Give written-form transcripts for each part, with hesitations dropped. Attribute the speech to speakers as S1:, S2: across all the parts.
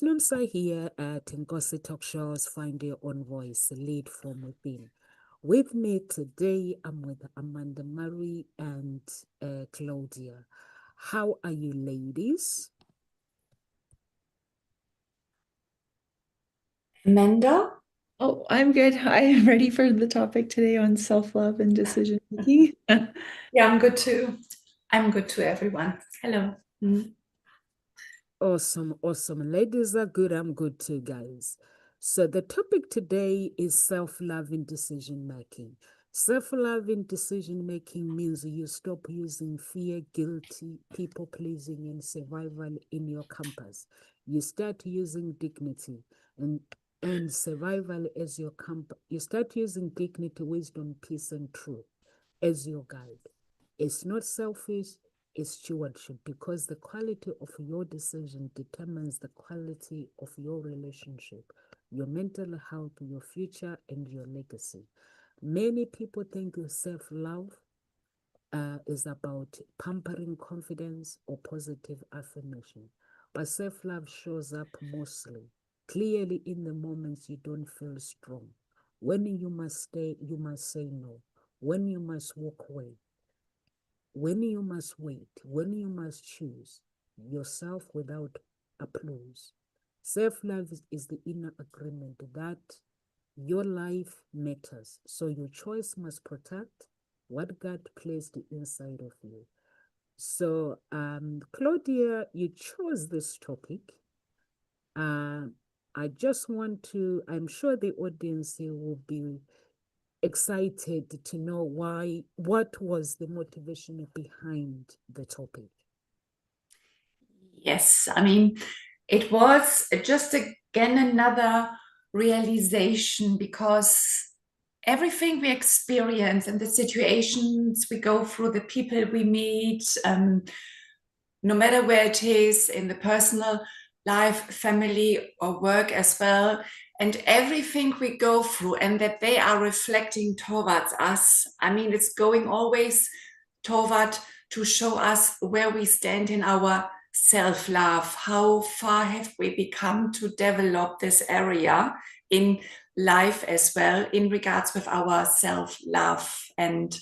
S1: Nomsa here at Ngosi Talk Shows. Find your own voice, lead from within. With me today, I'm with Amanda Marie and Claudia. How are you, ladies?
S2: Amanda?
S3: Oh, I'm good. I am ready for the topic today on self-love and decision making.
S2: Yeah, I'm good too. I'm good too, everyone. Hello.
S1: Awesome, awesome. Ladies are good. I'm good too, guys. So, the topic today is self love in decision making. Self love in decision making means you stop using fear, guilty, people pleasing, and survival in your compass. You start using dignity and survival as your compass. You start using dignity, wisdom, peace, and truth as your guide. It's not selfish, it's stewardship because the quality of your decision determines the quality of your relationship, your mental health, your future, and your legacy. Many people think self love is about pampering confidence or positive affirmation, but self love shows up mostly clearly in the moments you don't feel strong. When you must stay, you must say no. When you must walk away, when you must wait, when you must choose yourself without applause. Self love is the inner agreement that your life matters. So your choice must protect what God placed inside of you. So, Claudia, you chose this topic. Uh, I just want to, I'm sure the audience here will be excited to know what was the motivation behind the topic.
S2: Yes, I mean, it was just again another realization because everything we experience and the situations we go through, the people we meet, no matter where it is in the personal life, family, or work as well, and everything we go through, and that they are reflecting towards us. I mean, it's going always toward to show us where we stand in our self love. How far have we become to develop this area in life as well, in regards with our self love? And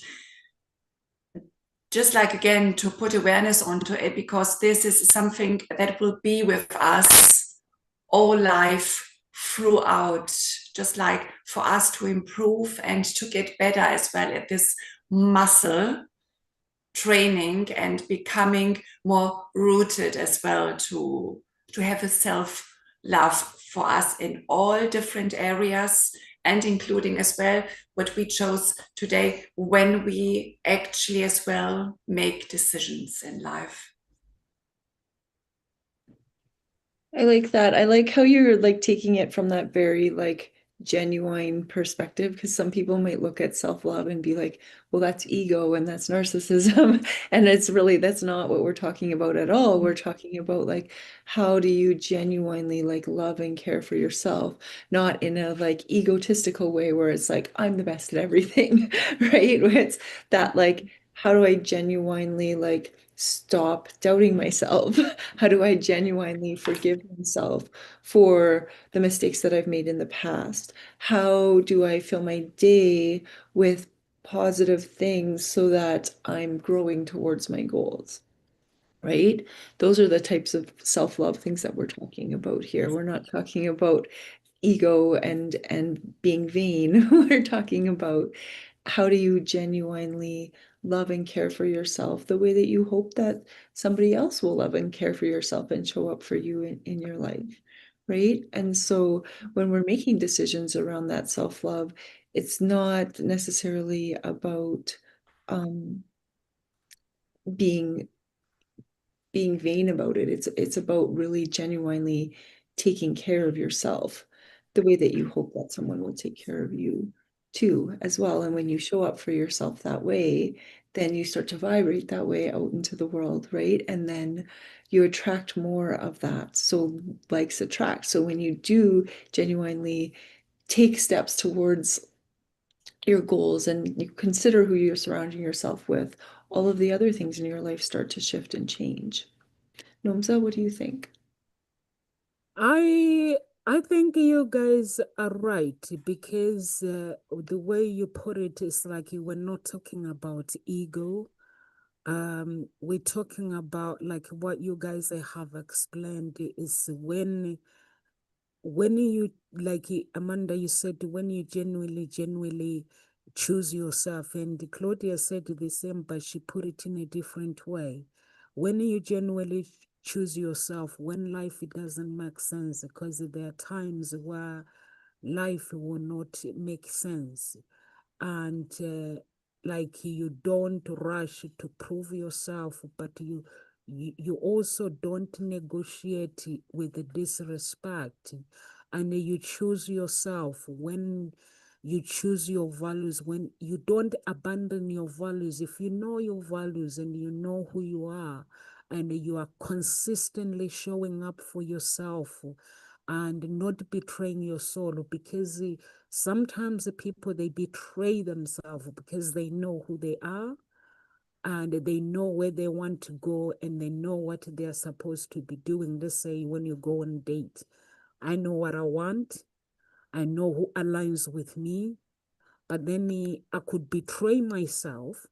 S2: just like again to put awareness onto it, because this is something that will be with us all life throughout, just like for us to improve and to get better as well at this muscle training and becoming more rooted as well, to have a self love for us in all different areas, and including as well what we chose today when we actually as well make decisions in life.
S3: I like that. I like how you're like taking it from that very like genuine perspective because some people might look at self-love and be like, well, that's ego and that's narcissism. And it's really, that's not what we're talking about at all. We're talking about like, how do you genuinely like love and care for yourself, not in a like egotistical way where it's like, I'm the best at everything, right? Where it's that like, how do I genuinely like stop doubting myself? How do I genuinely forgive myself for the mistakes that I've made in the past? How do I fill my day with positive things so that I'm growing towards my goals? Right? Those are the types of self-love things that we're talking about here. We're not talking about ego and being vain. We're talking about how do you genuinely love and care for yourself the way that you hope that somebody else will love and care for yourself and show up for you in your life, right? And so when we're making decisions around that self-love, it's not necessarily about um, being being vain about it. It's about really genuinely taking care of yourself the way that you hope that someone will take care of you too as well. And when you show up for yourself that way, then you start to vibrate that way out into the world, right? And then you attract more of that. So likes attract. So when you do genuinely take steps towards your goals and you consider who you're surrounding yourself with, all of the other things in your life start to shift and change. Nomza, what do you think?
S1: I I think you guys are right because the way you put it is like you were not talking about ego. We're talking about like what you guys have explained is when you like Amanda, you said when you genuinely choose yourself, and Claudia said the same, but she put it in a different way. When you genuinely choose yourself, when life it doesn't make sense, because there are times where life will not make sense, and like you don't rush to prove yourself, but you also don't negotiate with the disrespect, and you choose yourself. When you choose your values, when you don't abandon your values, if you know your values and you know who you are, and you are consistently showing up for yourself and not betraying your soul, because sometimes the people they betray themselves because they know who they are and they know where they want to go and they know what they're supposed to be doing. Let's say when you go on a date, I know what I want, I know who aligns with me, but then I could betray myself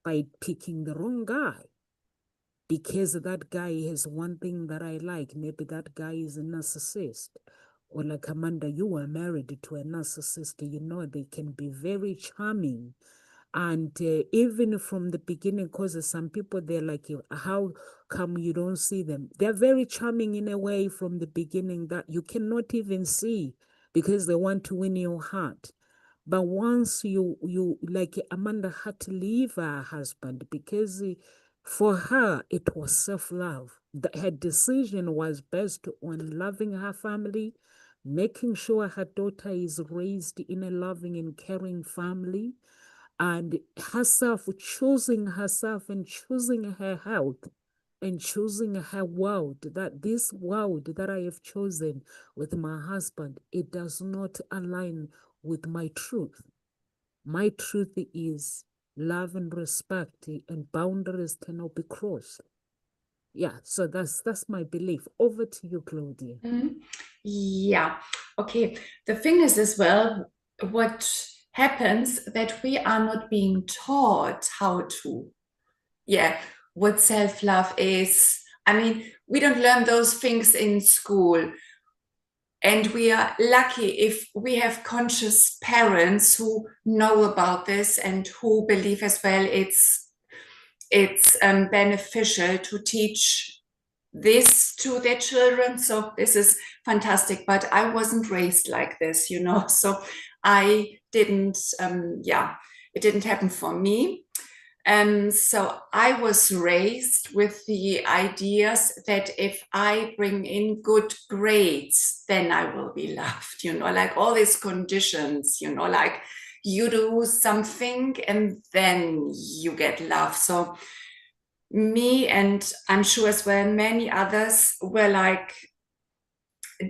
S1: by picking the wrong guy because that guy has one thing that I like. Maybe that guy is a narcissist. Or like Amanda, you were married to a narcissist. You know, they can be very charming. And even from the beginning, because some people, they're like, how come you don't see them? They're very charming in a way from the beginning that you cannot even see because they want to win your heart. But once you like Amanda had to leave her husband because for her it was self-love. Her decision was based on loving her family, making sure her daughter is raised in a loving and caring family, and herself choosing herself and choosing her health and choosing her world, that this world that I have chosen with my husband, it does not align with my truth. My truth is love and respect, and boundaries cannot be crossed. Yeah, so that's my belief. Over to you, Claudia.
S2: Yeah. Okay. The thing is as well, what happens that we are not being taught how to, what self-love is. I mean, we don't learn those things in school. And we are lucky if we have conscious parents who know about this and who believe as well it's beneficial to teach this to their children. So this is fantastic. But I wasn't raised like this, So I didn't, it didn't happen for me. So I was raised with the ideas that if I bring in good grades, then I will be loved, like all these conditions, like you do something and then you get love. So me, and I'm sure as well many others, were like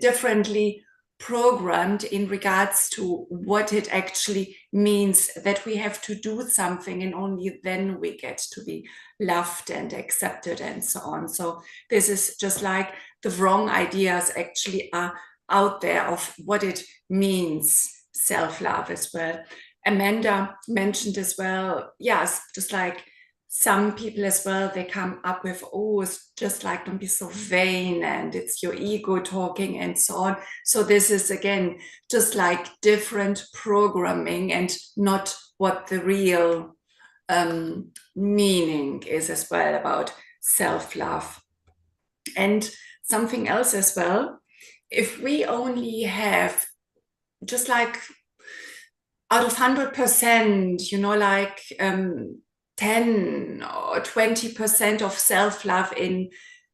S2: differently programmed in regards to what it actually means that we have to do something and only then we get to be loved and accepted and so on. So this is just like the wrong ideas actually are out there of what it means, self-love as well. Amanda mentioned as well, yes, just like some people as well, they come up with, oh, it's just like, don't be so vain and it's your ego talking and so on. So this is again just like different programming and not what the real meaning is as well about self-love. And something else as well, if we only have just like out of 100%, like 10 or 20% of self-love in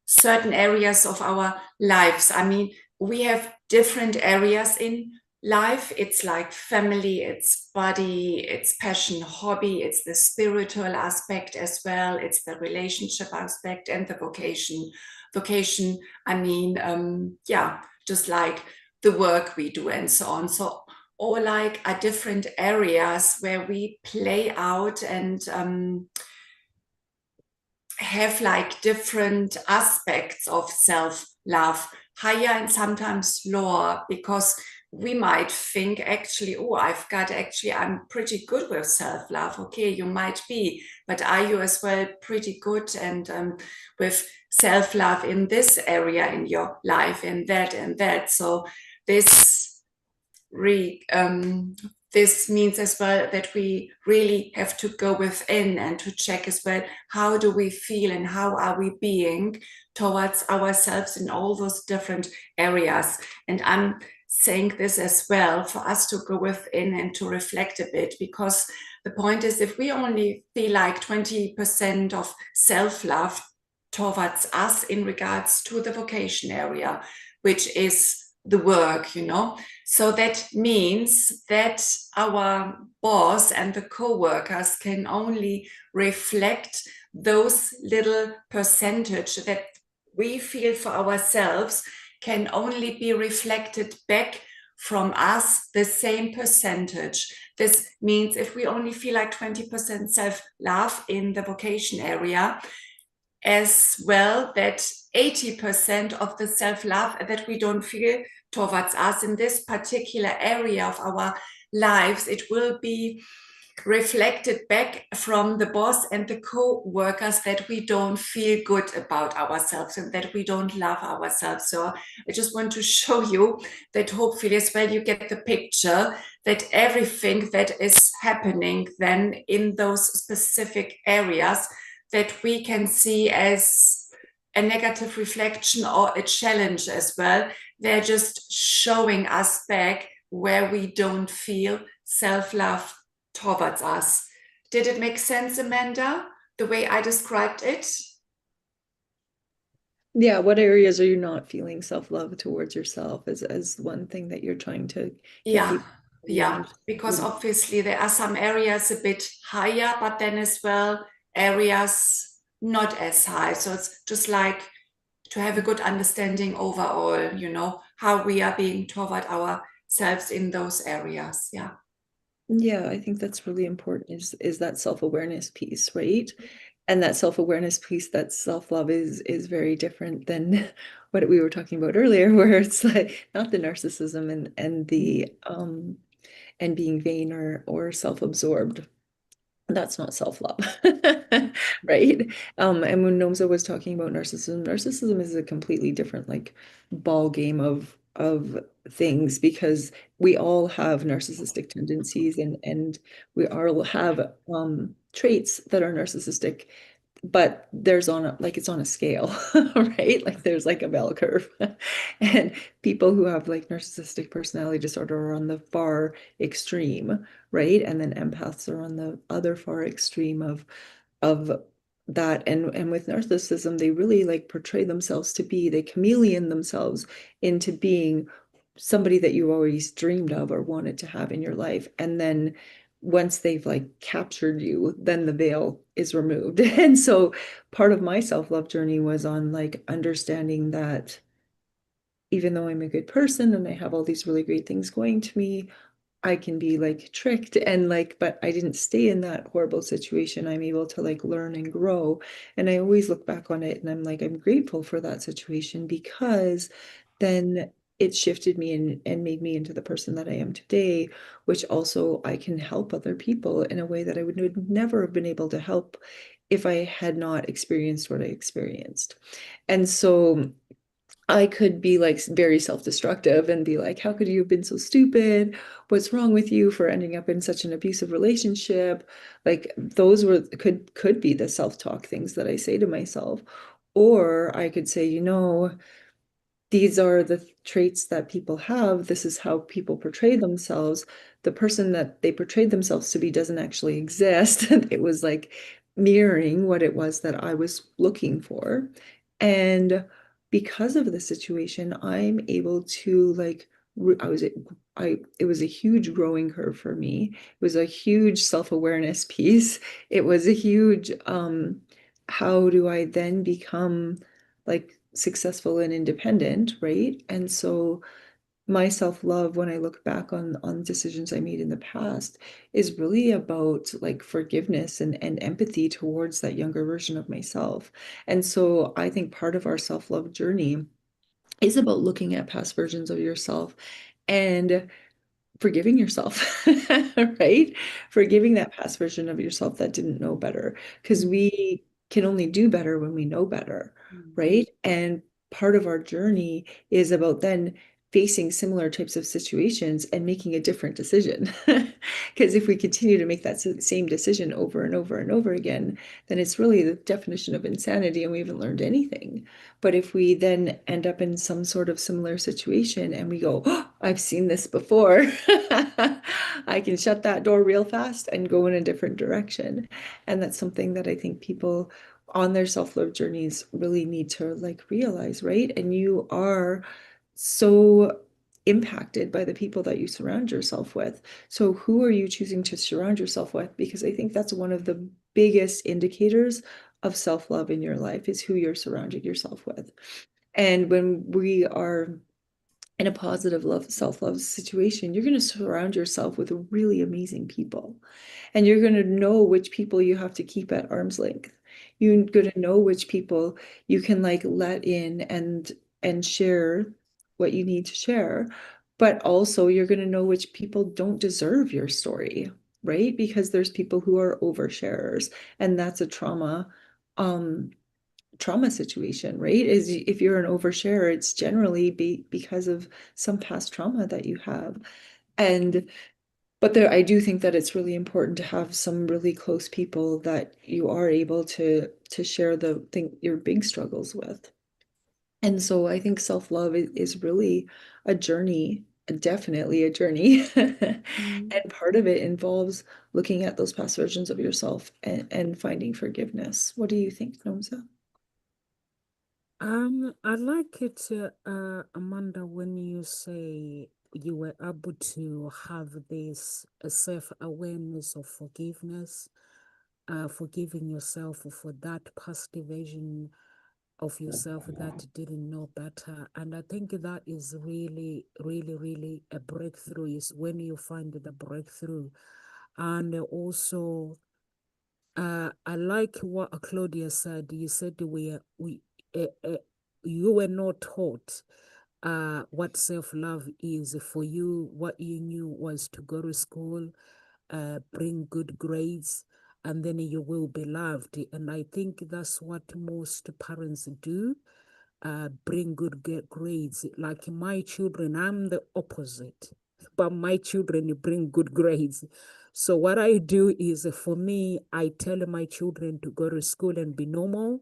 S2: certain areas of our lives. I mean, we have different areas in life. It's like family, it's body, it's passion, hobby, it's the spiritual aspect as well, it's the relationship aspect and the vocation. Vocation, I mean, just like the work we do and so on. So or like are different areas where we play out and have like different aspects of self-love. higher and sometimes lower, because we might think actually, oh, I'm pretty good with self-love. Okay, you might be, but are you as well pretty good and with self-love in this area in your life, and that and that? So this this means as well that we really have to go within and to check as well, how do we feel and how are we being towards ourselves in all those different areas. And I'm saying this as well for us to go within and to reflect a bit, because the point is, if we only feel like 20% of self-love towards us in regards to the vocation area, which is the work, so that means that our boss and the co-workers can only reflect those little percentage that we feel for ourselves, can only be reflected back from us the same percentage. This means if we only feel like 20% self-love in the vocation area, as well, that 80% of the self-love that we don't feel towards us in this particular area of our lives, it will be reflected back from the boss and the co-workers that we don't feel good about ourselves and that we don't love ourselves. So I just want to show you that hopefully as well you get the picture that everything that is happening then in those specific areas that we can see as a negative reflection or a challenge as well, they're just showing us back where we don't feel self-love towards us. Did it make sense, Amanda, the way I described it?
S3: Yeah, what areas are you not feeling self-love towards yourself as one thing that you're trying to get people to
S2: yeah, because obviously there are some areas a bit higher, but then as well areas not as high. So it's just like to have a good understanding overall, how we are being toward ourselves in those areas.
S3: Yeah, I think that's really important is that self-awareness piece, right? And that self-awareness piece, that self-love is very different than what we were talking about earlier, where it's like not the narcissism and the and being vain or self-absorbed. That's not self-love, right? And when Nomza was talking about narcissism is a completely different like ball game of things, because we all have narcissistic tendencies and we all have traits that are narcissistic, but there's on a like it's on a scale, right? Like there's like a bell curve. And people who have like narcissistic personality disorder are on the far extreme, right? And then empaths are on the other far extreme of that. And with narcissism, they really like portray themselves to be, they chameleon themselves into being somebody that you always dreamed of or wanted to have in your life. And then once they've like captured you, then the veil is removed. And so part of my self-love journey was on like understanding that even though I'm a good person and I have all these really great things going to me, I can be like tricked and like, but I didn't stay in that horrible situation. I'm able to like learn and grow. And I always look back on it and I'm like, I'm grateful for that situation, because then it shifted me and made me into the person that I am today, which also I can help other people in a way that I would never have been able to help if I had not experienced what I experienced. And so I could be like very self-destructive and be like, how could you have been so stupid? What's wrong with you for ending up in such an abusive relationship? Like those were could be the self-talk things that I say to myself. Or I could say, these are the traits that people have. This is how people portray themselves. The person that they portrayed themselves to be doesn't actually exist. It was like mirroring what it was that I was looking for. And because of the situation, I'm able to like, it was a huge growing curve for me. It was a huge self-awareness piece. It was a huge, how do I then become like successful and independent, right? And so my self-love, when I look back on decisions I made in the past, is really about like forgiveness and empathy towards that younger version of myself. And so I think part of our self-love journey is about looking at past versions of yourself and forgiving yourself, right? Forgiving that past version of yourself that didn't know better, because we can only do better when we know better, right? And part of our journey is about then facing similar types of situations and making a different decision. Because if we continue to make that same decision over and over and over again, then it's really the definition of insanity and we haven't learned anything. But if we then end up in some sort of similar situation and we go, oh, I've seen this before, I can shut that door real fast and go in a different direction. And that's something that I think people on their self-love journeys really need to like realize, right? And you are so impacted by the people that you surround yourself with. So who are you choosing to surround yourself with? Because I think that's one of the biggest indicators of self-love in your life is who you're surrounding yourself with. And when we are in a positive love, self-love situation, you're going to surround yourself with really amazing people. And you're going to know which people you have to keep at arm's length. You're going to know which people you can like let in and share what you need to share. But also you're going to know which people don't deserve your story, right? Because there's people who are oversharers, and that's a trauma situation, right? Is if you're an oversharer, it's generally because of some past trauma that you have. And but there, I do think that it's really important to have some really close people that you are able to share the thing, your big struggles with. And so I think self-love is really a journey, definitely a journey. And part of it involves looking at those past versions of yourself and finding forgiveness. What do you think, Nomsa?
S1: I like it, Amanda, when you say you were able to have this self-awareness of forgiveness, forgiving yourself for that past version of yourself that didn't know better. And I think that is really, really, really a breakthrough, is when you find the breakthrough. And also, I like what Claudia said. You said you were not taught what self-love is. For you, what you knew was to go to school, bring good grades, and then you will be loved. And I think that's what most parents do, bring good grades. Like my children, I'm the opposite, but my children bring good grades. So what I do is, for me, I tell my children to go to school and be normal,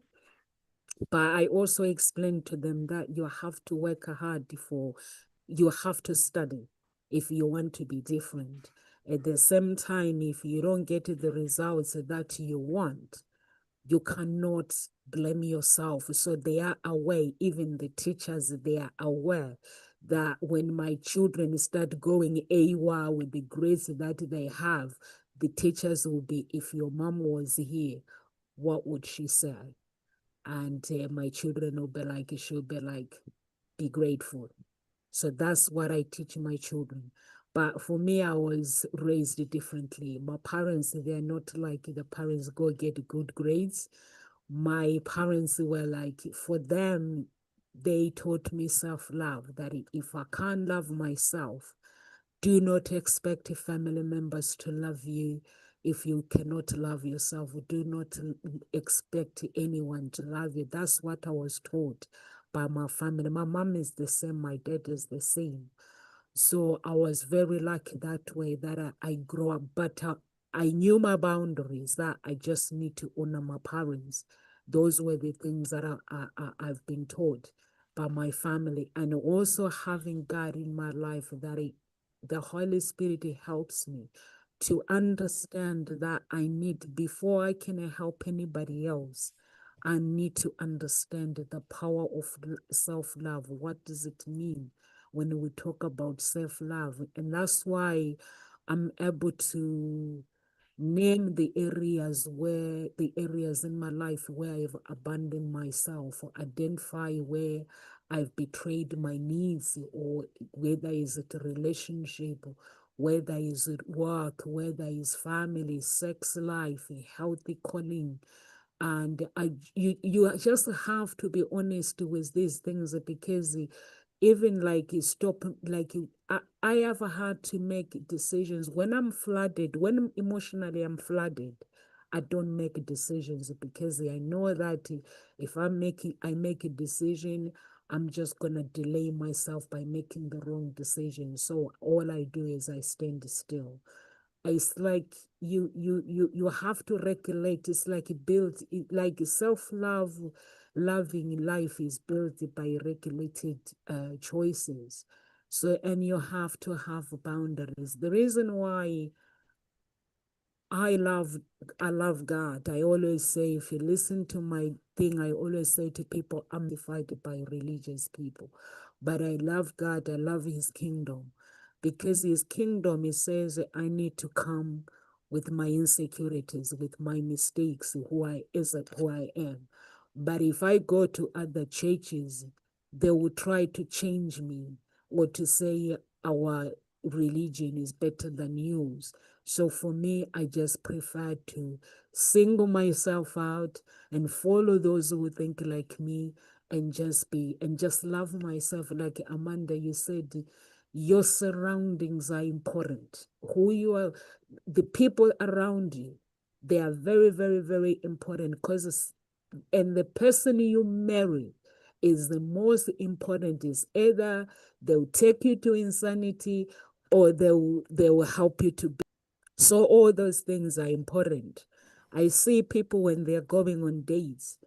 S1: but I also explain to them that you have to work hard you have to study if you want to be different. At the same time, if you don't get the results that you want, you cannot blame yourself. So they are aware, even the teachers, they are aware that when my children start going AWOL with the grades that they have, the teachers will be, if your mom was here, what would she say? And my children will be like, she'll be like, be grateful. So that's what I teach my children. But for me, I was raised differently. My parents, they're not like the parents go get good grades. My parents were like, for them, they taught me self-love, that if I can't love myself, do not expect family members to love you. If you cannot love yourself, do not expect anyone to love you. That's what I was taught by my family. My mom is the same, my dad is the same. So I was very lucky that way, that I grew up, but I knew my boundaries, that I just need to honor my parents. Those were the things that I've been taught by my family. And also having God in my life, that the Holy Spirit helps me to understand that I need, before I can help anybody else, I need to understand the power of self-love. What does it mean when we talk about self-love? And that's why I'm able to name the areas in my life where I've abandoned myself, or identify where I've betrayed my needs, or whether is it a relationship, whether is it work, whether is family, sex life, a healthy calling, And you just have to be honest with these things, because even like stop, like I have had to make decisions when I'm flooded, when emotionally I'm flooded. I don't make decisions because I know that if I make a decision, I'm just gonna delay myself by making the wrong decision. So all I do is I stand still. It's like you have to regulate. It's like built, like self-love, loving life is built by regulated choices. So, and you have to have boundaries. The reason why I love I love God. I always say, if you listen to my thing, I always say to people, I'm divided by religious people. But I love God, I love his kingdom. Because his kingdom, he says, I need to come with my insecurities, with my mistakes, who I am. But if I go to other churches, they will try to change me, or to say our religion is better than yours. So for me, I just prefer to single myself out and follow those who think like me, and just love myself. Like Amanda, you said, your surroundings are important. Who you are, the people around you, they are very, very, very important, because and the person you marry is the most important. Is either they'll take you to insanity, or they will help you to be. So all those things are important. I see people when they're going on dates,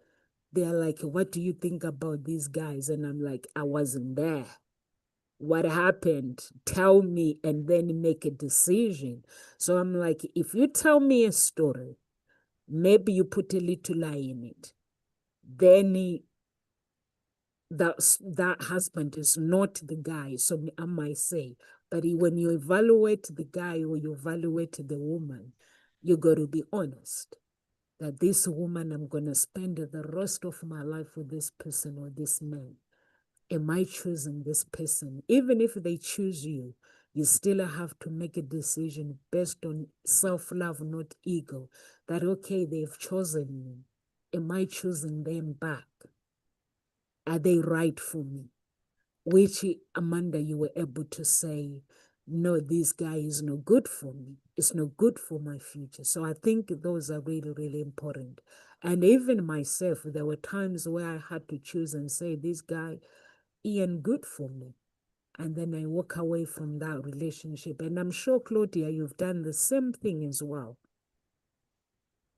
S1: they're like, what do you think about these guys? And I'm like, I wasn't there. What happened? Tell me, and then make a decision. So I'm like, if you tell me a story, maybe you put a little lie in it, then that husband is not the guy. So I might say, but when you evaluate the guy or you evaluate the woman, you got to be honest that this woman, I'm going to spend the rest of my life with this person or this man. Am I choosing this person? Even if they choose you, you still have to make a decision based on self-love, not ego. That, okay, they've chosen me. Am I choosing them back? Are they right for me? Which, Amanda, you were able to say, no, this guy is not good for me. It's not good for my future. So I think those are really, really important. And even myself, there were times where I had to choose and say, this guy, he ain't good for me. And then I walk away from that relationship. And I'm sure, Claudia, you've done the same thing as well.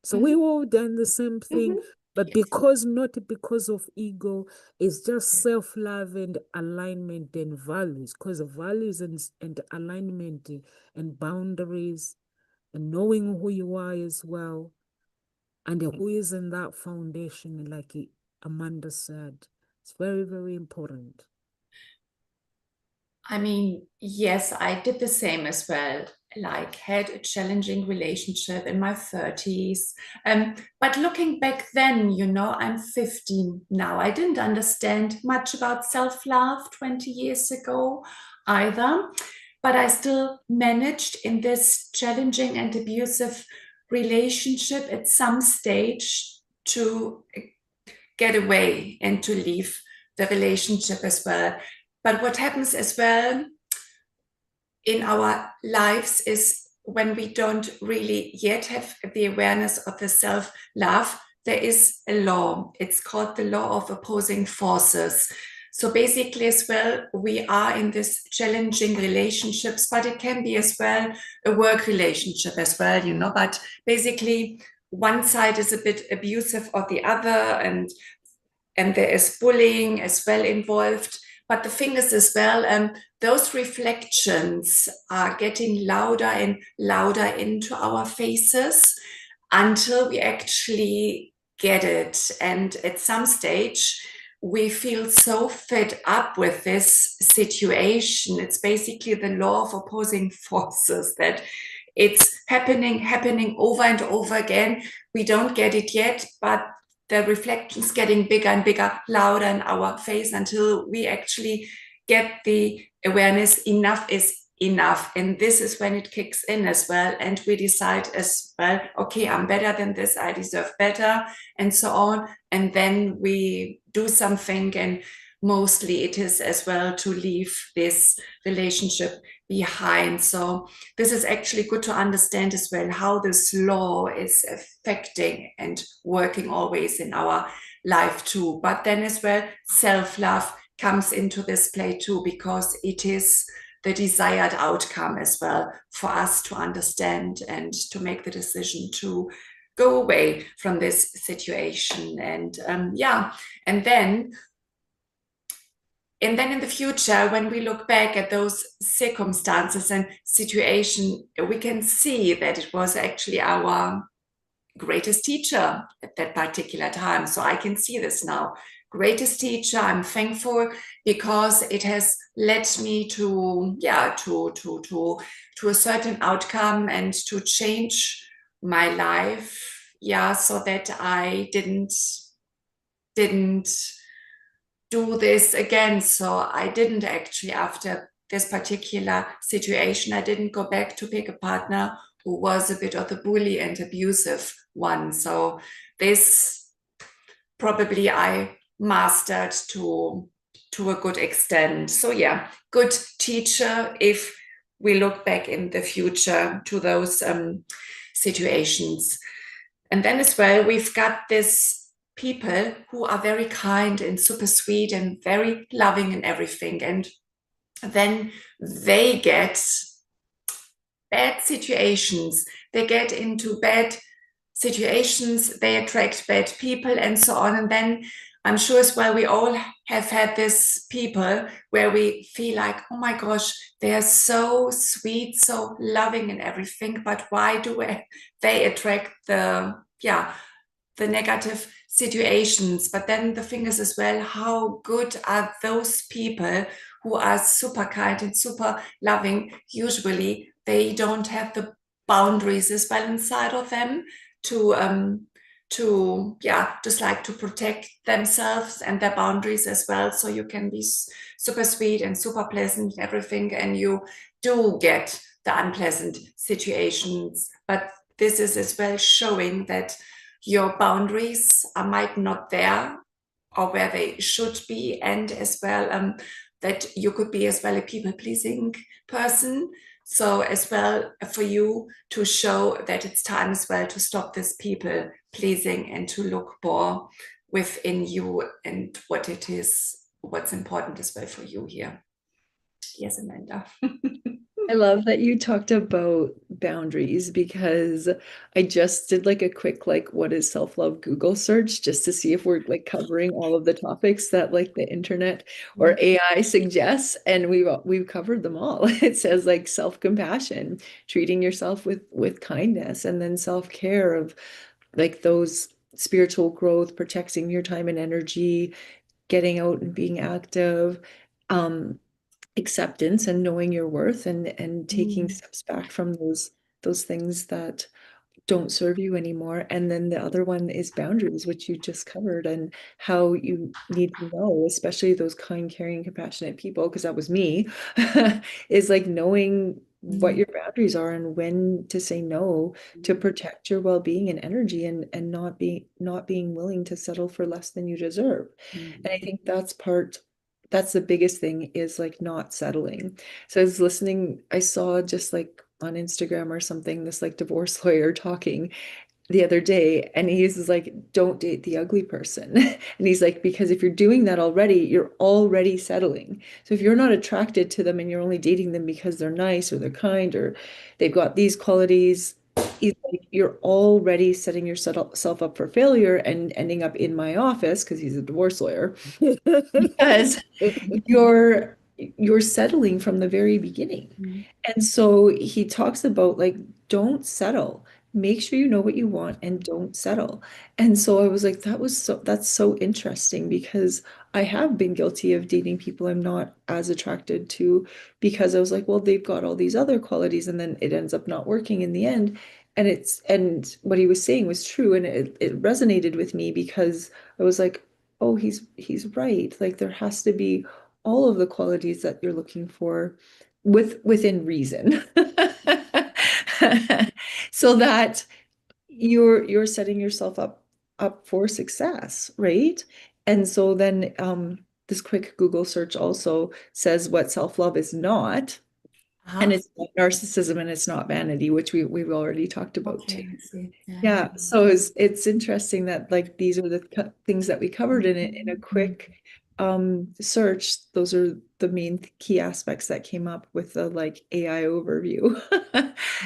S1: So we all done the same thing, but not because of ego, it's just self-love and alignment and values. Because of values and alignment and boundaries and knowing who you are as well, and who is in that foundation, like Amanda said, it's very, very important.
S2: I mean, yes, I did the same as well. Like, had a challenging relationship in my 30s. But looking back then, I'm 15 now. I didn't understand much about self-love 20 years ago either. But I still managed in this challenging and abusive relationship at some stage to get away and to leave the relationship as well. But what happens as well in our lives is when we don't really yet have the awareness of the self-love, there is a law. It's called the law of opposing forces. So basically as well, we are in this challenging relationships, but it can be as well a work relationship as well, but basically one side is a bit abusive of the other, and there is bullying as well involved. But the thing is as well, those reflections are getting louder and louder into our faces until we actually get it. And at some stage, we feel so fed up with this situation. It's basically the law of opposing forces, that it's happening over and over again. We don't get it yet, but the reflections getting bigger and bigger, louder in our face, until we actually get the awareness, enough is enough. And this is when it kicks in as well. And we decide as well, okay, I'm better than this, I deserve better, and so on. And then we do something, and mostly it is as well to leave this relationship behind. So this is actually good to understand as well how this law is affecting and working always in our life too. But then as well, self-love comes into this play too, because it is the desired outcome as well for us to understand and to make the decision to go away from this situation. And and then in the future, when we look back at those circumstances and situation, we can see that it was actually our greatest teacher at that particular time. So I can see this now. Greatest teacher. I'm thankful because it has led me to a certain outcome and to change my life. So that I didn't do this again. So I didn't actually, after this particular situation, I didn't go back to pick a partner who was a bit of the bully and abusive one. So this probably I mastered to a good extent. So yeah, good teacher if we look back in the future to those situations. And then as well, we've got this people who are very kind and super sweet and very loving and everything. And then they get bad situations. They get into bad situations. They attract bad people and so on. And then I'm sure as well, we all have had this people where we feel like, oh my gosh, they are so sweet, so loving and everything. But why do they attract the negative situations? But then the thing is as well, how good are those people who are super kind and super loving? Usually they don't have the boundaries as well inside of them to just like to protect themselves and their boundaries as well. So you can be super sweet and super pleasant and everything, and you do get the unpleasant situations. But this is as well showing that your boundaries are might not there or where they should be, and as well that you could be as well a people-pleasing person. So as well for you to show that it's time as well to stop this people-pleasing and to look more within you and what it is, what's important as well for you here. Yes, Amanda.
S3: I love that you talked about boundaries, because I just did like a quick what is self-love Google search just to see if we're like covering all of the topics that like the internet or AI suggests, and we've covered them all. It says like self-compassion, treating yourself with kindness, and then self-care of like those spiritual growth, protecting your time and energy, getting out and being active, acceptance and knowing your worth, and taking steps back from those things that don't serve you anymore. And then the other one is boundaries, which you just covered, and how you need to know, especially those kind, caring, compassionate people, because that was me, is like knowing what your boundaries are and when to say no to protect your well-being and energy, and not being willing to settle for less than you deserve. And I think that's the biggest thing, is like not settling. So I was listening, I saw just like on Instagram or something, this like divorce lawyer talking the other day, and he's like, don't date the ugly person. And he's like, because if you're doing that already, you're already settling. So if you're not attracted to them and you're only dating them because they're nice or they're kind or they've got these qualities, he's like, you're already setting yourself up for failure and ending up in my office, because he's a divorce lawyer, because you're settling from the very beginning. And so he talks about like, don't settle. Make sure you know what you want and don't settle. And so I was like, that's so interesting, because I have been guilty of dating people I'm not as attracted to, because I was like, well, they've got all these other qualities, and then it ends up not working in the end. And what he was saying was true, and it resonated with me, because I was like, oh, he's right. Like there has to be all of the qualities that you're looking for within reason. So that you're setting yourself up for success, right? And so then this quick Google search also says what self-love is not, and
S2: Uh-huh.
S3: it's not narcissism and it's not vanity, which we've already talked about too.
S2: Okay, I see. Yeah.
S3: Yeah, so it's interesting that like these are the things that we covered in it in a quick search. Those are the main key aspects that came up with the like AI overview.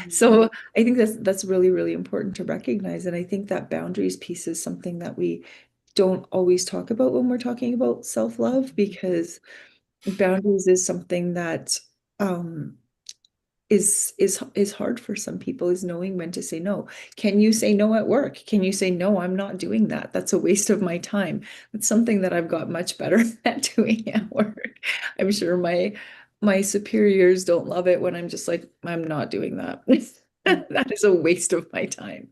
S3: So I think that's really, really important to recognize. And I think that boundaries piece is something that we don't always talk about when we're talking about self-love, because boundaries is something that um is hard for some people, is knowing when to say no. Can you say no at work? Can you say no, I'm not doing that? That's a waste of my time. That's something that I've got much better at doing at work. I'm sure my superiors don't love it when I'm just like, I'm not doing that. That is a waste of my time.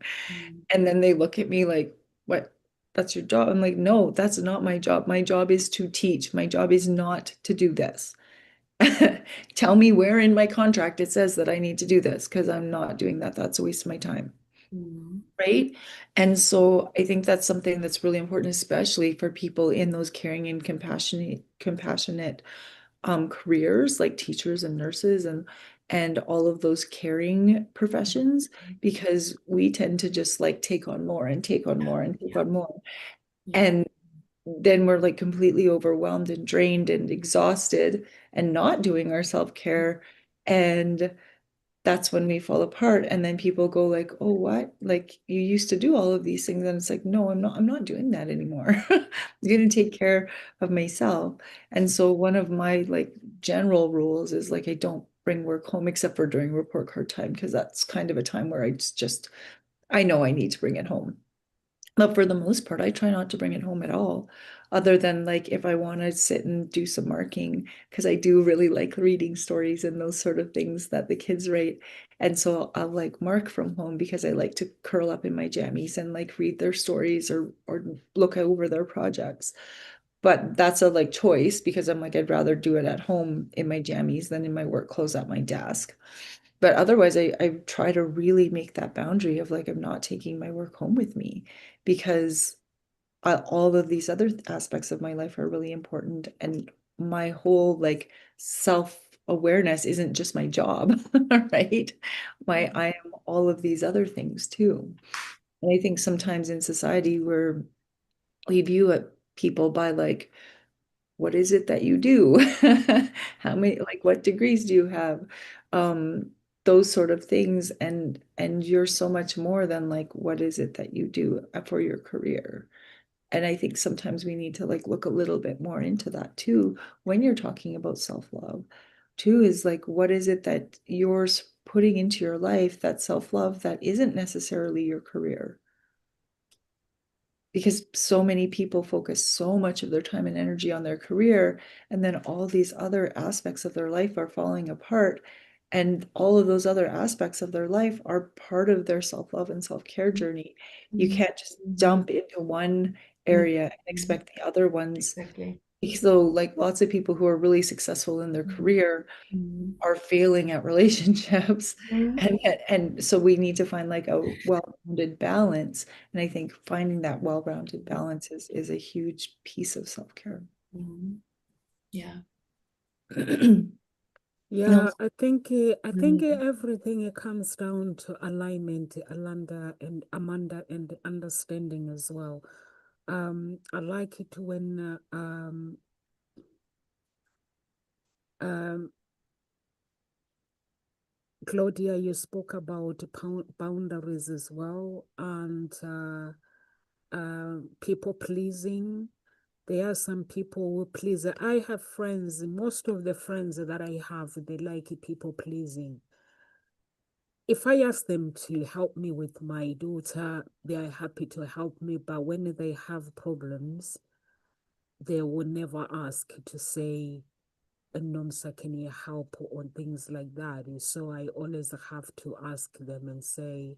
S3: And then they look at me like, what? That's your job? I'm like, no, that's not my job. My job is to teach. My job is not to do this. Tell me where in my contract it says that I need to do this, because I'm not doing that. That's a waste of my time. Right. And so I think that's something that's really important, especially for people in those caring and compassionate careers like teachers and nurses and all of those caring professions, because we tend to just like take on more and take on more and take
S2: Yeah.
S3: on more.
S2: Yeah.
S3: And then we're like completely overwhelmed and drained and exhausted and not doing our self-care. And that's when we fall apart. And then people go like, oh, what? Like you used to do all of these things. And it's like, no, I'm not doing that anymore. I'm going to take care of myself. And so one of my like general rules is like, I don't bring work home except for during report card time, because that's kind of a time where I know I need to bring it home. But for the most part, I try not to bring it home at all, other than like if I want to sit and do some marking, because I do really like reading stories and those sort of things that the kids write. And so I'll like mark from home because I like to curl up in my jammies and like read their stories or look over their projects. But that's a like choice, because I'm like, I'd rather do it at home in my jammies than in my work clothes at my desk. But otherwise, I try to really make that boundary of like, I'm not taking my work home with me, because all of these other aspects of my life are really important. And my whole like self-awareness isn't just my job, right? I am all of these other things too. And I think sometimes in society where we view it people by like, what is it that you do? How many, like, what degrees do you have? Um, those sort of things. And you're so much more than like, what is it that you do for your career? And I think sometimes we need to like look a little bit more into that too when you're talking about self-love. Too, is like, what is it that you're putting into your life, that self-love that isn't necessarily your career? Because so many people focus so much of their time and energy on their career, and then all these other aspects of their life are falling apart. And all of those other aspects of their life are part of their self-love and self-care journey. You can't just jump into one area and expect the other ones.
S2: Exactly.
S3: So like lots of people who are really successful in their career are failing at relationships. And so we need to find like a well-rounded balance. And I think finding that well-rounded balance is a huge piece of self-care.
S2: Yeah.
S3: No.
S1: Yeah, I think everything comes down to alignment, Amanda, and understanding as well. I like it when um, Claudia, you spoke about boundaries as well, and people pleasing. There are some people who please. I have friends, most of the friends that I have, they like people pleasing. If I ask them to help me with my daughter, they are happy to help me. But when they have problems, they will never ask to say, Nomsa, can you help on things like that? So I always have to ask them and say,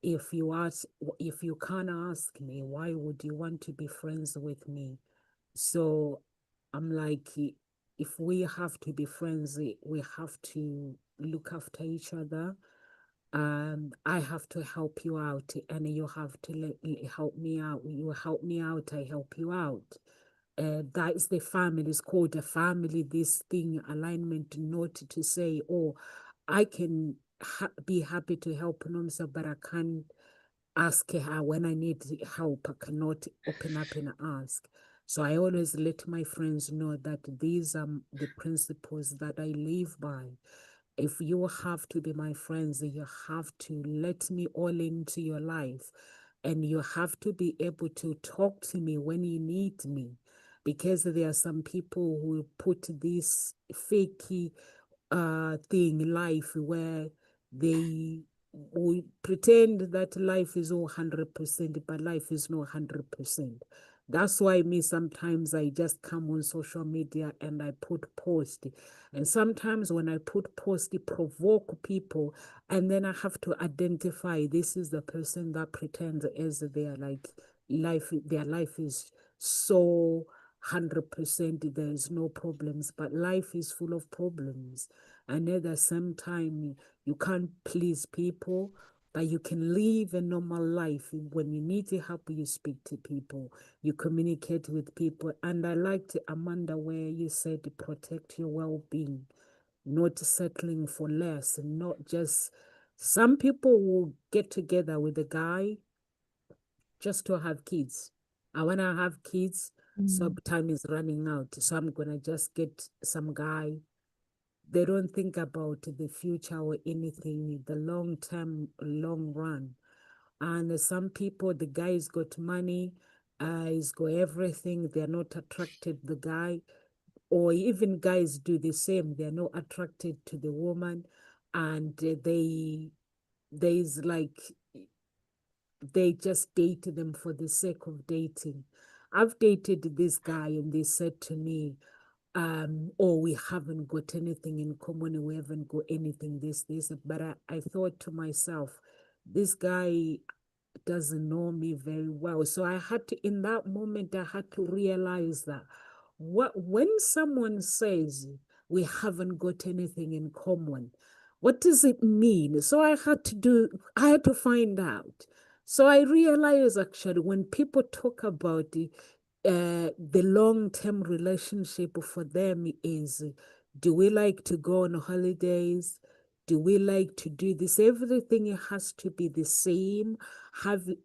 S1: if you can't ask me, why would you want to be friends with me? So I'm like, if we have to be friends, we have to look after each other. I have to help you out, and you have to help me out. You help me out, I help you out. That is the family. It's called a family. This thing, alignment, not to say, oh, I can be happy to help Nomsa, but I can't ask her when I need help. I cannot open up and ask. So I always let my friends know that these are the principles that I live by. If you have to be my friends, you have to let me all into your life. And you have to be able to talk to me when you need me. Because there are some people who put this fakey thing in life where they we pretend that life is all 100%, but life is not 100%. That's why me sometimes I just come on social media and I put post. And sometimes when I put post, it provoke people, and then I have to identify this is the person that pretends as their like their life is so 100%, there's no problems, but life is full of problems. And at the same time, you can't please people, but you can live a normal life. When you need to help, you speak to people, you communicate with people. And I liked, Amanda, where you said protect your well-being, not settling for less, and not just, some people will get together with a guy just to have kids. I want to have kids, so time is running out. So I'm going to just get some guy. They don't think about the future or anything, the long term, long run. And some people, the guy's got money, he's got everything. They're not attracted the guy, or even guys do the same. They're not attracted to the woman, and there's like they just date them for the sake of dating. I've dated this guy and they said to me, oh, we haven't got anything in common, we haven't got anything, this. But I thought to myself, this guy doesn't know me very well. So I had to, in that moment, I had to realize that when someone says we haven't got anything in common, what does it mean? So I had to find out. So I realized actually when people talk about the long-term relationship for them is, do we like to go on holidays? Do we like to do this? Everything has to be the same.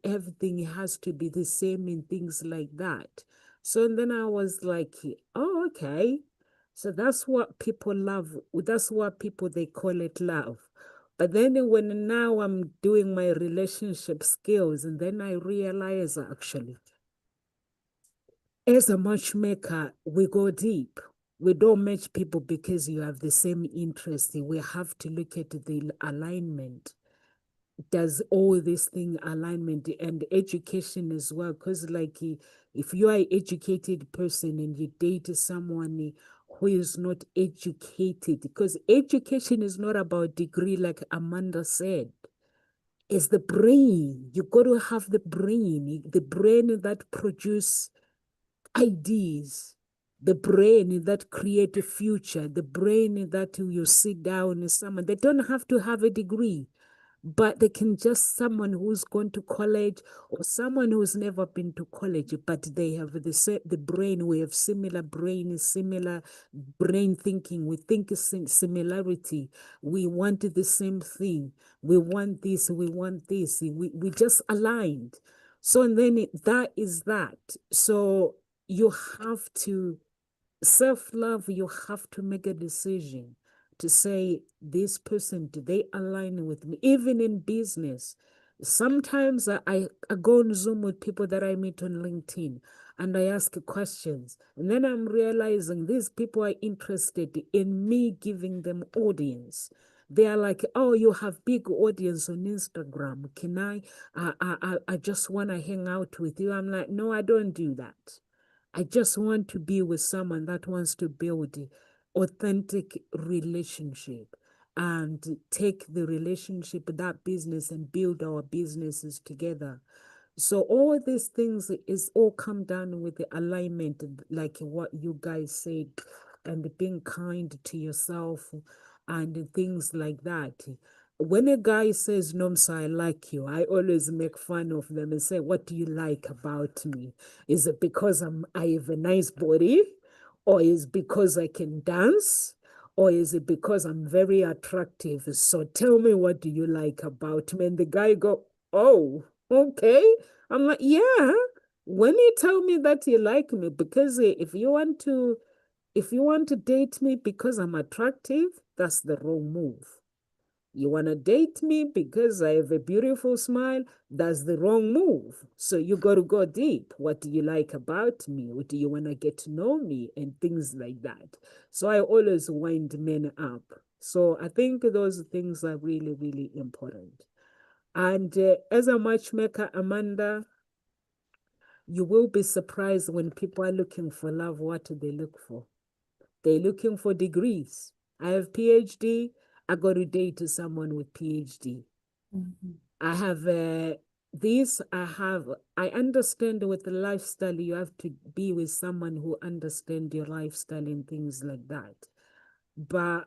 S1: Everything has to be the same and things like that. So and then I was like, oh, okay. So that's what people love. That's what people, they call it love. But then when now I'm doing my relationship skills, and then I realize actually, as a matchmaker, we go deep. We don't match people because you have the same interest. We have to look at the alignment. Does all this thing alignment and education as well? Because like if you are an educated person and you date someone who is not educated, because education is not about degree, like Amanda said. It's the brain. You got to have the brain that produce ideas, the brain that create a future, the brain that you sit down and someone, they don't have to have a degree, but they can just someone who's gone to college or someone who's never been to college, but they have the brain. We have similar brain, similar brain thinking. We think similarity. We want the same thing. We want this. We want this. We just aligned. So and then that is that. So you have to self-love, you have to make a decision to say, this person, do they align with me? Even in business, sometimes I go on Zoom with people that I meet on LinkedIn and I ask questions. And then I'm realizing these people are interested in me giving them audience. They are like, oh, you have big audience on Instagram. Can I just want to hang out with you. I'm like, no, I don't do that. I just want to be with someone that wants to build authentic relationship and take the relationship, that business, and build our businesses together. So all these things is all come down with the alignment, like what you guys said. and being kind to yourself and things like that. When a guy says, Nomsa, I like you, I always make fun of them and say, what do you like about me? Is it because I have a nice body? Or is it because I can dance? Or is it because I'm very attractive? So tell me, what do you like about me? And the guy go, oh, okay. I'm like, yeah. When you tell me that you like me, because if you want to date me because I'm attractive, that's the wrong move. You want to date me because I have a beautiful smile? That's the wrong move. So you got to go deep. What do you like about me? What do you want to get to know me? And things like that. So I always wind men up. So I think those things are really, really important. And as a matchmaker, Amanda, you will be surprised when people are looking for love, what do they look for? They're looking for degrees. I have PhD. I got to date to someone with PhD. Mm-hmm. I have I understand with the lifestyle, you have to be with someone who understands your lifestyle and things like that. But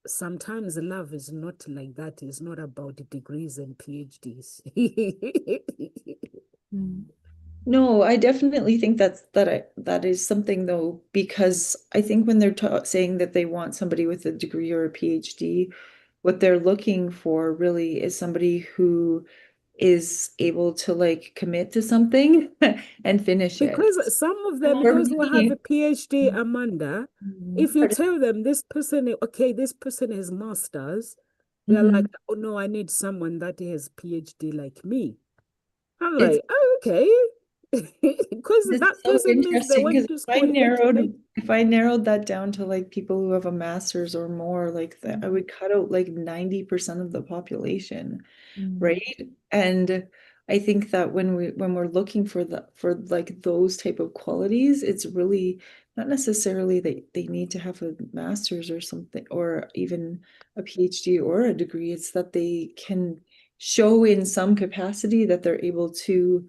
S1: sometimes love is not like that. It's not about degrees and PhDs.
S3: No, I definitely think that is something though, because I think when they're saying that they want somebody with a degree or a PhD, what they're looking for really is somebody who is able to like commit to something and finish it.
S1: Because some of them,
S3: For
S1: those who have a
S3: me,
S1: PhD, Amanda, if you
S3: pardon?
S1: tell them this person, okay, this person has masters, they're like,
S3: Mhm.
S1: oh no, I need someone that has PhD like me. I'm
S3: It's
S1: like, oh, okay. Because
S3: This is
S1: that
S3: so
S1: person means they
S3: interesting because
S1: went to school and educated.
S3: if I narrowed that down to like people who have a master's or more, like that, I would cut out like 90% of the population, right? And I think that when we're looking for for like those type of qualities, it's really not necessarily that they need to have a master's or something, or even a PhD or a degree. It's that they can show in some capacity that they're able to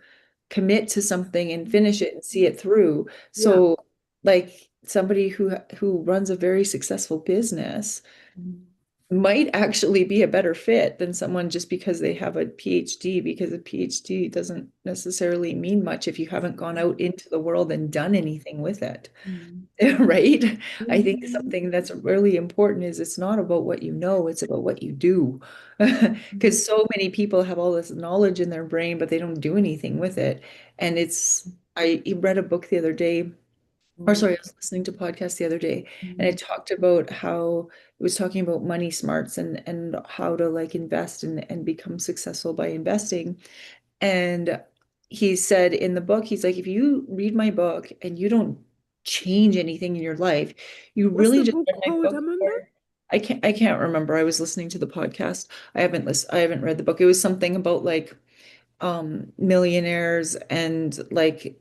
S3: commit to something and finish it and see it through.
S1: Yeah.
S3: So like somebody who runs a very successful business might actually be a better fit than someone just because they have a PhD, because a PhD doesn't necessarily mean much if you haven't gone out into the world and done anything with it. Right? I think something that's really important is it's not about what you know, it's about what you do. Because so many people have all this knowledge in their brain, but they don't do anything with it. And I read a book the other day, or sorry, I was listening to a podcast the other day, and it talked about how it was talking about money smarts and how to like invest and become successful by investing. And he said in the book, he's like, if you read my book and you don't change anything in your life, you
S1: What's
S3: really
S1: the
S3: just
S1: book
S3: read my
S1: called,
S3: book
S1: Amanda?
S3: for I can't remember. I was listening to the podcast. I haven't read the book. It was something about like millionaires and like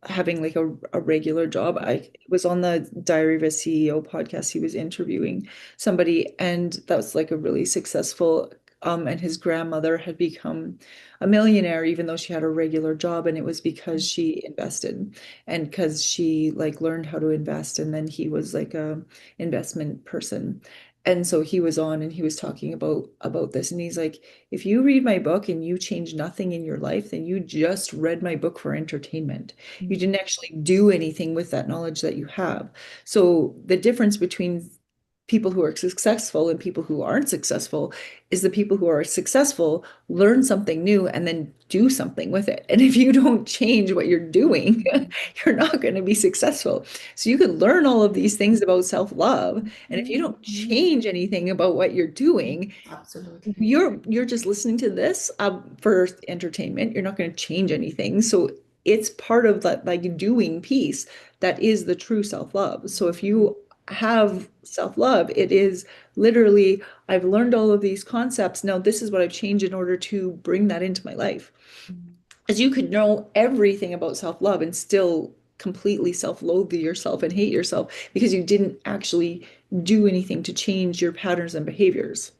S3: having like a regular job. I was on the Diary of a CEO podcast. He was interviewing somebody, and that was like a really successful and his grandmother had become a millionaire even though she had a regular job, and it was because she invested and because she like learned how to invest, and then he was like a investment person. And so he was on and he was talking about this, and he's like, if you read my book and you change nothing in your life, then you just read my book for entertainment. You didn't actually do anything with that knowledge that you have. So the difference between people who are successful and people who aren't successful is the people who are successful learn something new and then do something with it. And if you don't change what you're doing, you're not going to be successful. So you can learn all of these things about self-love, and if you don't change anything about what you're doing,
S2: Absolutely.
S3: you're just listening to this for entertainment. You're not going to change anything. So it's part of that like doing piece that is the true self-love. So if you have self-love, it is literally, I've learned all of these concepts. Now this is what I've changed in order to bring that into my life. As you could know everything about self-love and still completely self-loathe yourself and hate yourself because you didn't actually do anything to change your patterns and behaviors.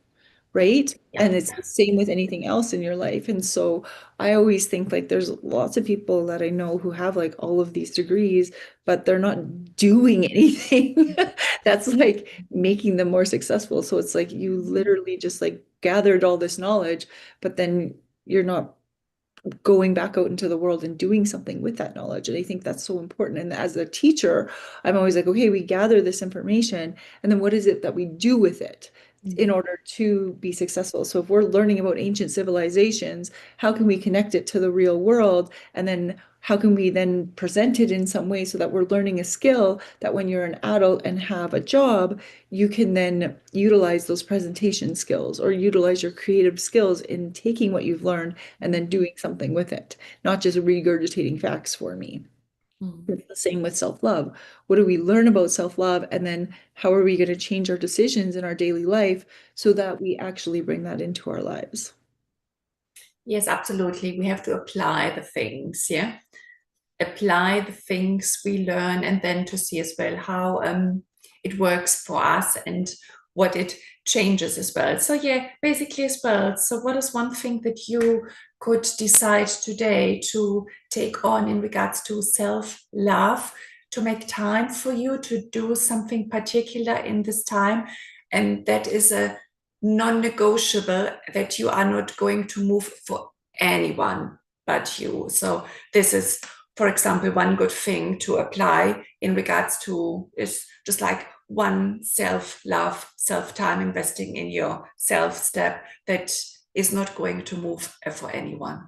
S3: right?
S2: Yeah.
S3: And it's the same with anything else in your life. And so I always think like there's lots of people that I know who have like all of these degrees, but they're not doing anything that's like making them more successful. So it's like you literally just like gathered all this knowledge, but then you're not going back out into the world and doing something with that knowledge. And I think that's so important. And as a teacher, I'm always like, okay, we gather this information, and then what is it that we do with it in order to be successful? So if we're learning about ancient civilizations, how can we connect it to the real world? And then how can we then present it in some way so that we're learning a skill that when you're an adult and have a job, you can then utilize those presentation skills or utilize your creative skills in taking what you've learned and then doing something with it, not just regurgitating facts for me. It's the same with self-love. What do we learn about self-love? And then how are we going to change our decisions in our daily life so that we actually bring that into our lives?
S2: Yes, absolutely. We have to apply the things, yeah. Apply the things we learn, and then to see as well how it works for us and what it changes as well. So yeah, basically as well. So what is one thing that you could decide today to take on in regards to self-love, to make time for you to do something particular in this time? And that is a non-negotiable, that you are not going to move for anyone but you. So this is, for example, one good thing to apply in regards to is just like one self-love, self-time, investing in yourself step that is not going to move for anyone.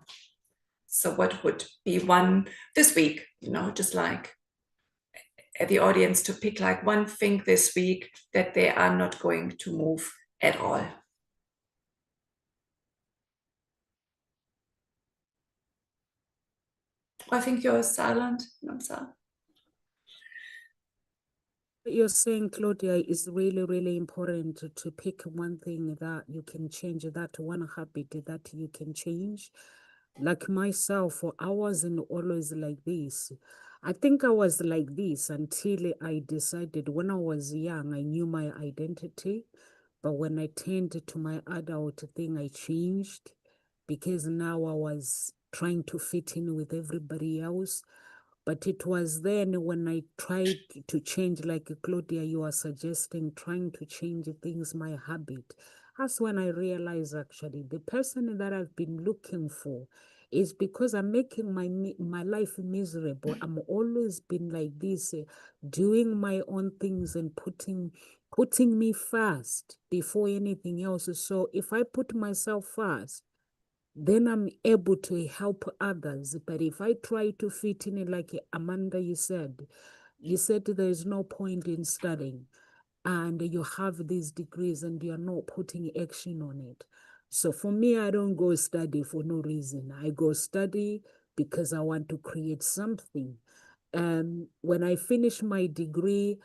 S2: So what would be one this week, just like the audience to pick like one thing this week that they are not going to move at all? I think you're silent, Namsa.
S1: What you're saying, Claudia, is really, really important to pick one thing that you can change, that one habit that you can change. Like myself, I wasn't always like this. I think I was like this until I decided when I was young, I knew my identity. But when I turned to my adult thing, I changed because now I was trying to fit in with everybody else. But it was then when I tried to change, like Claudia, you are suggesting, trying to change things, my habit. That's when I realized actually the person that I've been looking for is because I'm making my life miserable. I'm always been like this, doing my own things and putting me first before anything else. So if I put myself first, then I'm able to help others. But if I try to fit in, like Amanda, you said there is no point in studying and you have these degrees and you're not putting action on it. So for me, I don't go study for no reason. I go study because I want to create something. When I finished my degree,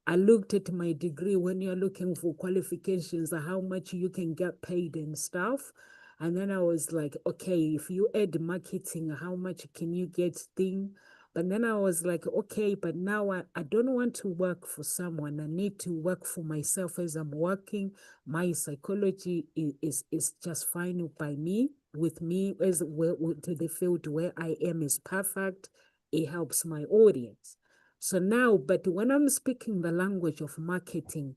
S1: I looked at my degree when you're looking for qualifications, how much you can get paid and stuff. And then I was like, okay, if you add marketing, how much can you get thing? But then I was like, okay, but now I don't want to work for someone. I need to work for myself as I'm working. My psychology is just fine by me, with me as well to the field where I am is perfect. It helps my audience. So now, but when I'm speaking the language of marketing,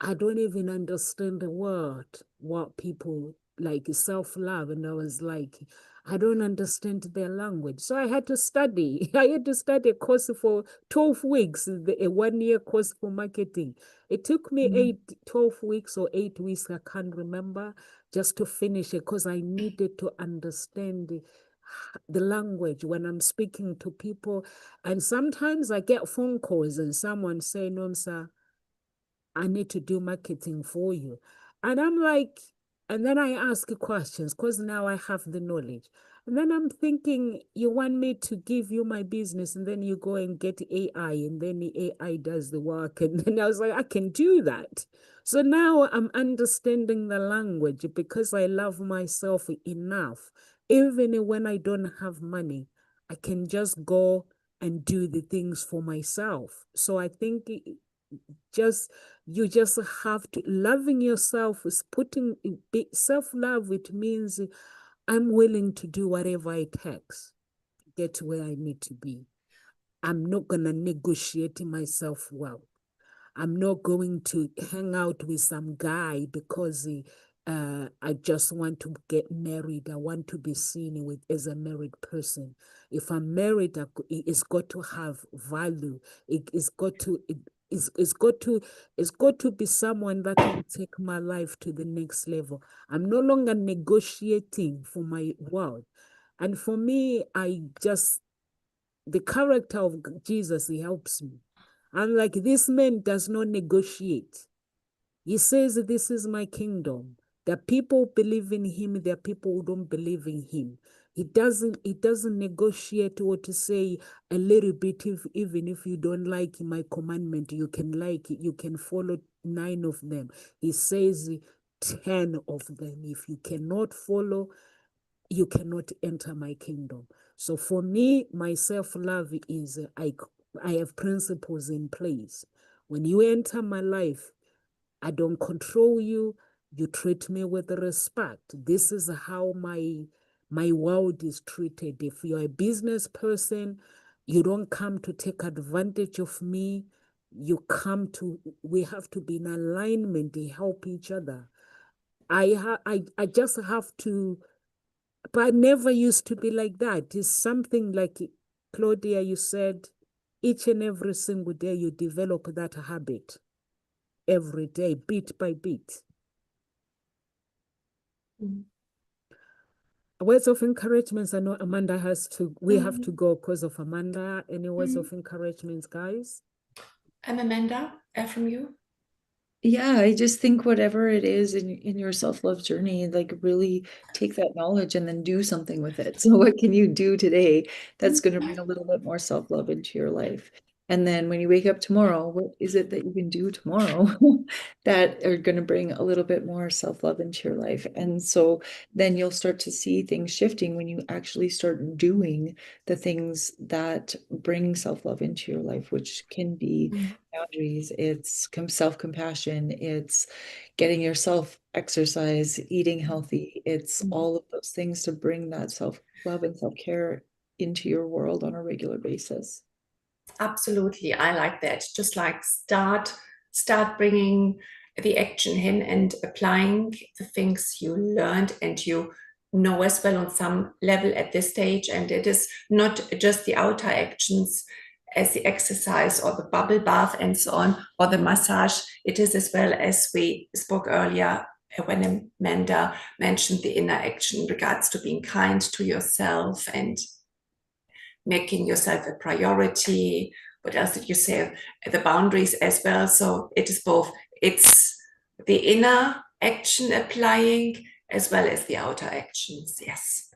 S1: I don't even understand the word, what people like self-love. And I was like, I don't understand their language. So I had to study. I had to study a course for 12 weeks, a 1 year course for marketing. It took me 12 weeks or 8 weeks, I can't remember, just to finish it because I needed to understand the language when I'm speaking to people. And sometimes I get phone calls and someone say, no, sir, I need to do marketing for you. And I'm like, and then I ask questions because now I have the knowledge. And then I'm thinking, you want me to give you my business and then you go and get AI and then the AI does the work. And then I was like, I can do that. So now I'm understanding the language because I love myself enough. Even when I don't have money, I can just go and do the things for myself. So I think just you just have to loving yourself is putting self-love. It means I'm willing to do whatever it takes to get to where I need to be. I'm not gonna negotiate myself well. I'm not going to hang out with some guy because I just want to get married. I want to be seen with as a married person. If I'm married, it's got to have value. It's got to it's got to it's got to be someone that will take my life to the next level. I'm no longer negotiating for my world. And for me, I just the character of Jesus, he helps me. I'm like, this man does not negotiate. He says, this is my kingdom. There are people believe in him, there are people who don't believe in him. He doesn't negotiate or to say a little bit, even if you don't like my commandment, you can like it, you can follow 9 of them. He says 10 of them. If you cannot follow, you cannot enter my kingdom. So for me, my self-love is I have principles in place. When you enter my life, I don't control you. You treat me with respect. This is how my world is treated. If you're a business person, you don't come to take advantage of me. We have to be in alignment to help each other. I just have to, but I never used to be like that. It's something like Claudia, you said, each and every single day you develop that habit every day, bit by bit.
S2: Mm.
S1: Words of encouragement. I know Amanda we have to go because of Amanda. Any words of encouragement, guys?
S2: And Amanda, from you?
S3: Yeah, I just think whatever it is in your self-love journey, like really take that knowledge and then do something with it. So what can you do today that's going to bring a little bit more self-love into your life? And then when you wake up tomorrow, what is it that you can do tomorrow that are going to bring a little bit more self-love into your life? And so then you'll start to see things shifting when you actually start doing the things that bring self-love into your life, which can be boundaries, it's self-compassion, it's getting yourself exercise, eating healthy. It's all of those things to bring that self-love and self-care into your world on a regular basis.
S2: Absolutely, I like that. Just like start bringing the action in and applying the things you learned and you know as well on some level at this stage. And it is not just the outer actions as the exercise or the bubble bath and so on, or the massage. It is as well, as we spoke earlier when Amanda mentioned the inner action in regards to being kind to yourself and making yourself a priority. What else did you say? The boundaries as well. So it is both. It's the inner action applying as well as the outer actions. Yes.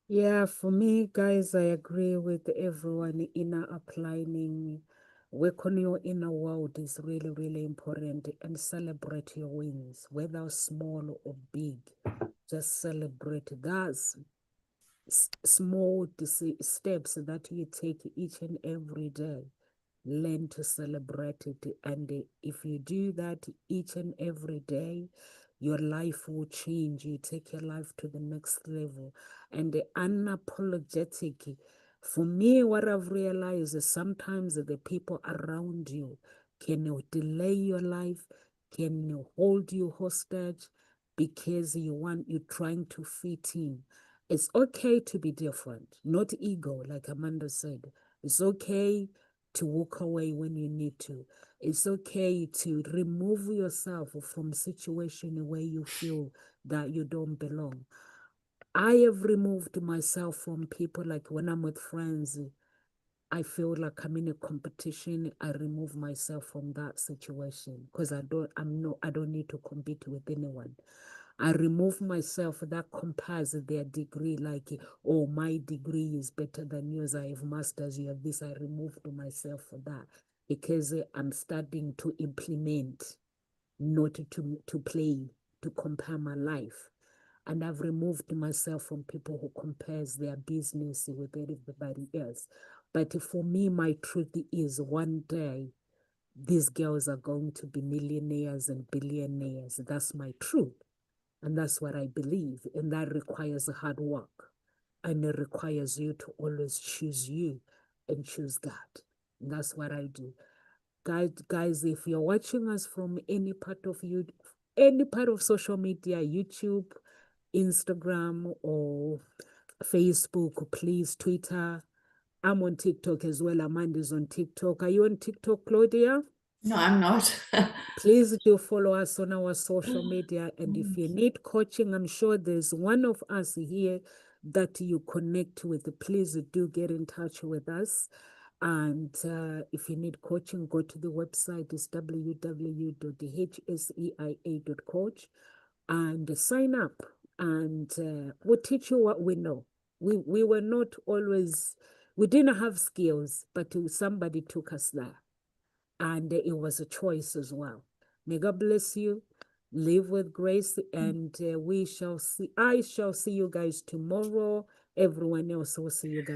S1: Yeah, for me, guys, I agree with everyone. Inner applying, work on your inner world is really, really important, and celebrate your wins, whether small or big. Just celebrate that small steps that you take each and every day. Learn to celebrate it. And if you do that each and every day, your life will change. You take your life to the next level. And the unapologetic, for me, what I've realized is sometimes the people around you can delay your life, can hold you hostage because you're trying to fit in. It's okay to be different, not ego, like Amanda said. It's okay to walk away when you need to. It's okay to remove yourself from situation where you feel that you don't belong. I have removed myself from people, like when I'm with friends, I feel like I'm in a competition. I remove myself from that situation because I don't need to compete with anyone. I remove myself that compares their degree, like, oh, my degree is better than yours. I have masters, you have this. I removed myself for that because I'm starting to implement, not to play, to compare my life. And I've removed myself from people who compares their business with everybody else. But for me, my truth is one day these girls are going to be millionaires and billionaires. That's my truth. And that's what I believe. And that requires hard work. And it requires you to always choose you and choose God. And that's what I do. Guys, if you're watching us from any part of social media, YouTube, Instagram, or Facebook, please, Twitter. I'm on TikTok as well. Amanda's on TikTok. Are you on TikTok, Claudia?
S2: No, I'm not.
S1: Please do follow us on our social media. And if you need coaching, I'm sure there's one of us here that you connect with. Please do get in touch with us. And if you need coaching, go to the website. It's www.hseia.coach and sign up. And we'll teach you what we know. We were not always, we didn't have skills, but somebody took us there. And it was a choice as well. May God bless you. Live with grace, and I shall see you guys tomorrow. Everyone else will see you guys